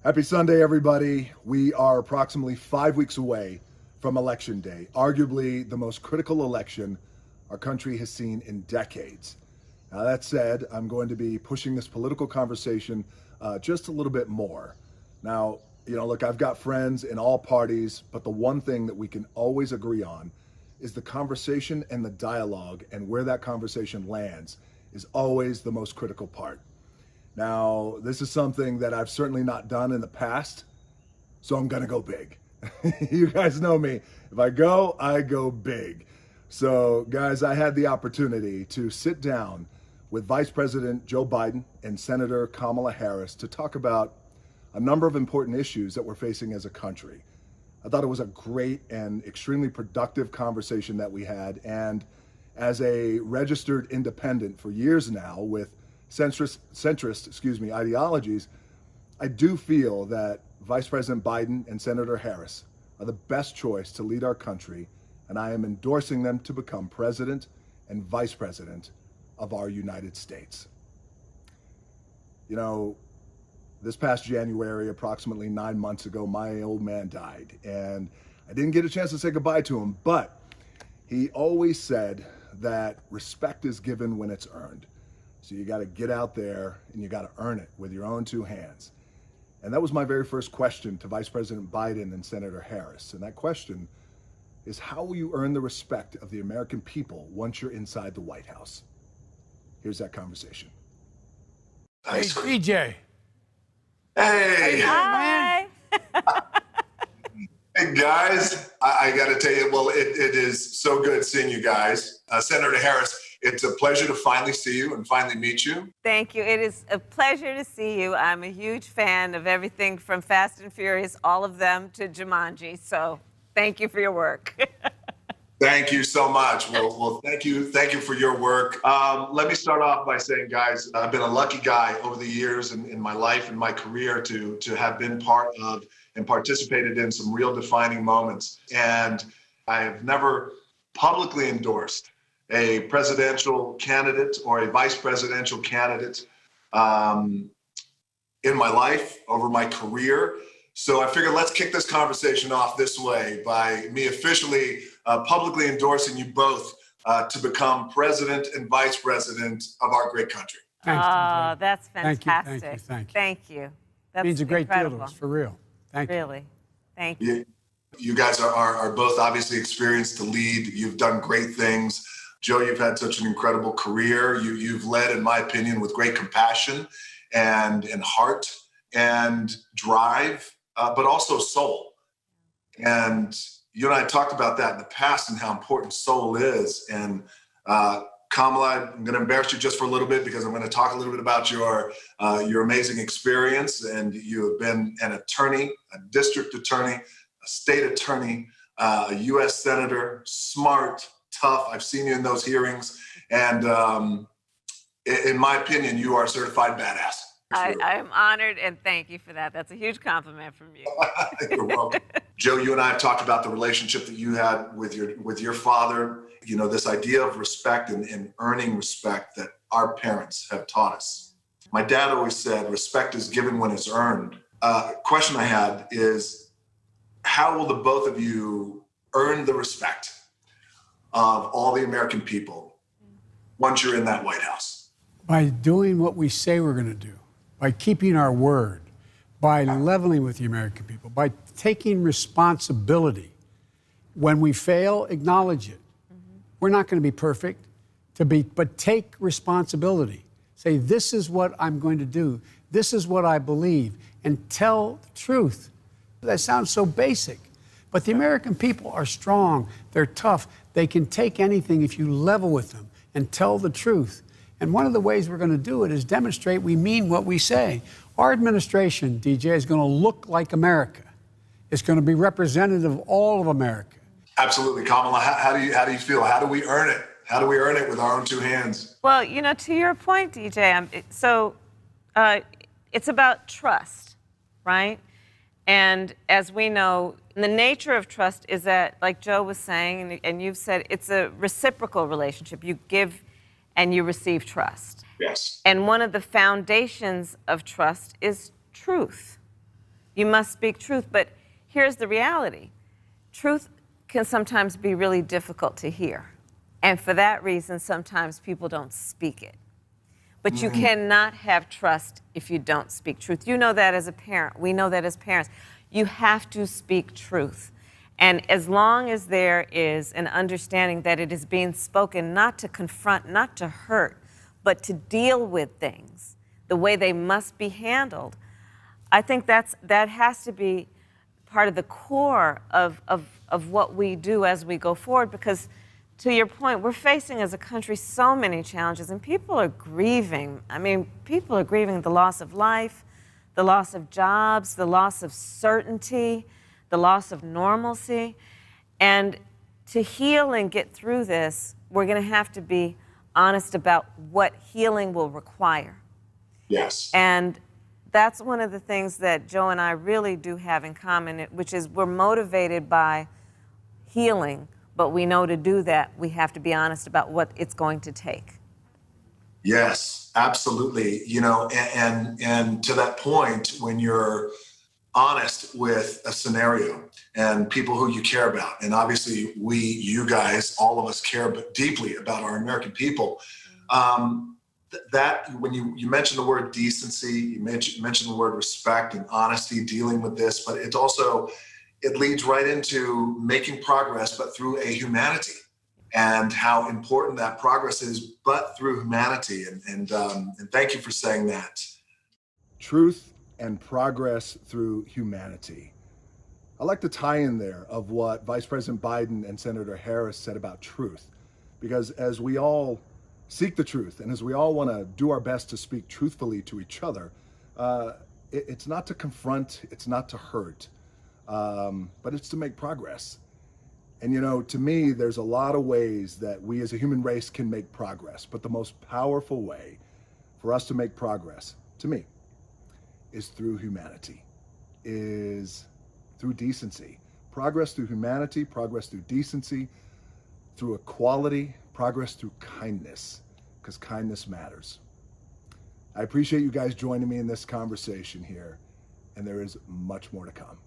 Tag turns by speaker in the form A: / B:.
A: Happy Sunday, everybody. We are approximately 5 weeks away from Election Day, arguably the most critical election our country has seen in decades. Now, that said, I'm going to be pushing this political conversation just a little bit more. Now, look, I've got friends in all parties, but the one thing that we can always agree on is the conversation and the dialogue, and where that conversation lands is always the most critical part. Now, this is something that I've certainly not done in the past, so I'm gonna go big. You guys know me. If I go big. So, guys, I had the opportunity to sit down with Vice President Joe Biden and Senator Kamala Harris to talk about a number of important issues that we're facing as a country. I thought it was a great and extremely productive conversation that we had, and as a registered independent for years now with centrist ideologies, I do feel that Vice President Biden and Senator Harris are the best choice to lead our country, and I am endorsing them to become President and Vice President of our United States. This past January, approximately 9 months ago, my old man died, and I didn't get a chance to say goodbye to him, but he always said that respect is given when it's earned. So you got to get out there and you got to earn it with your own two hands. And that was my very first question to Vice President Biden and Senator Harris. And that question is, how will you earn the respect of the American people once you're inside the White House? Here's that conversation.
B: Hey, DJ.
C: Hey.
B: Hi.
C: Hey, guys. I got to tell you, well, it is so good seeing you guys. Senator Harris, it's a pleasure to finally see you and finally meet you.
B: Thank you. It is a pleasure to see you. I'm a huge fan of everything from Fast and Furious, all of them, to Jumanji. So thank you for your work.
C: Thank you so much. Well, thank you for your work. Let me start off by saying, guys, I've been a lucky guy over the years in my life and my career to have been part of and participated in some real defining moments. And I have never publicly endorsed a presidential candidate or a vice presidential candidate in my life, over my career. So I figured let's kick this conversation off this way by me officially publicly endorsing you both to become president and vice president of our great country.
D: Thanks, DJ.
B: That's fantastic.
D: Thank you.
B: Thank you. That
D: means a great
B: incredible.
D: deal to us, for real. Thank you.
B: Really. Thank you.
C: You guys are both obviously experienced to lead. You've done great things. Joe, you've had such an incredible career. You've led, in my opinion, with great compassion and heart and drive, but also soul. And you and I talked about that in the past and how important soul is. And Kamala, I'm going to embarrass you just for a little bit because I'm going to talk a little bit about your amazing experience. And you have been an attorney, a district attorney, a state attorney, a U.S. senator, smart, tough. I've seen you in those hearings. And in my opinion, you are a certified badass.
B: I am honored, and thank you for that. That's a huge compliment from you.
C: You're welcome. Joe, you and I have talked about the relationship that you had with your father. This idea of respect and earning respect that our parents have taught us. My dad always said, respect is given when it's earned. Question I had is, how will the both of you earn the respect of all the American people once you're in that White House?
D: By doing what we say we're going to do, by keeping our word, by leveling with the American people, by taking responsibility. When we fail, acknowledge it. We're not going to be perfect, but take responsibility. Say, this is what I'm going to do. This is what I believe, and tell the truth. That sounds so basic, but the American people are strong. They're tough. They can take anything if you level with them and tell the truth. And one of the ways we're going to do it is demonstrate we mean what we say. Our administration, DJ, is going to look like America. It's going to be representative of all of America.
C: Absolutely. Kamala, how do you feel? How do we earn it? How do we earn it with our own two hands?
B: Well, to your point, DJ, it's about trust, right? And as we know, the nature of trust is that, like Joe was saying, and you've said, it's a reciprocal relationship. You give and you receive trust.
C: Yes.
B: And one of the foundations of trust is truth. You must speak truth. But here's the reality. Truth can sometimes be really difficult to hear. And for that reason, sometimes people don't speak it. But you cannot have trust if you don't speak truth. You know that as a parent. We know that as parents. You have to speak truth. And as long as there is an understanding that it is being spoken not to confront, not to hurt, but to deal with things the way they must be handled, I think that has to be part of the core of what we do as we go forward, because to your point, we're facing as a country so many challenges, and people are grieving. I mean, people are grieving the loss of life, the loss of jobs, the loss of certainty, the loss of normalcy. And to heal and get through this, we're going to have to be honest about what healing will require.
C: Yes.
B: And that's one of the things that Joe and I really do have in common, which is we're motivated by healing, but we know to do that, we have to be honest about what it's going to take.
C: Yes, absolutely. You know, and to that point, when you're honest with a scenario and people who you care about, and obviously you guys, all of us care deeply about our American people. That when you mentioned the word decency, you mentioned the word respect and honesty, dealing with this, but it leads right into making progress, but through a humanity, and how important that progress is, but through humanity. And thank you for saying that.
A: Truth and progress through humanity. I like the tie-in there of what Vice President Biden and Senator Harris said about truth, because as we all seek the truth and as we all want to do our best to speak truthfully to each other, it's not to confront, it's not to hurt, but it's to make progress. And you know, to me, there's a lot of ways that we as a human race can make progress, but the most powerful way for us to make progress, to me, is through humanity, is through decency. Progress through humanity, progress through decency, through equality, progress through kindness, because kindness matters. I appreciate you guys joining me in this conversation here, and there is much more to come.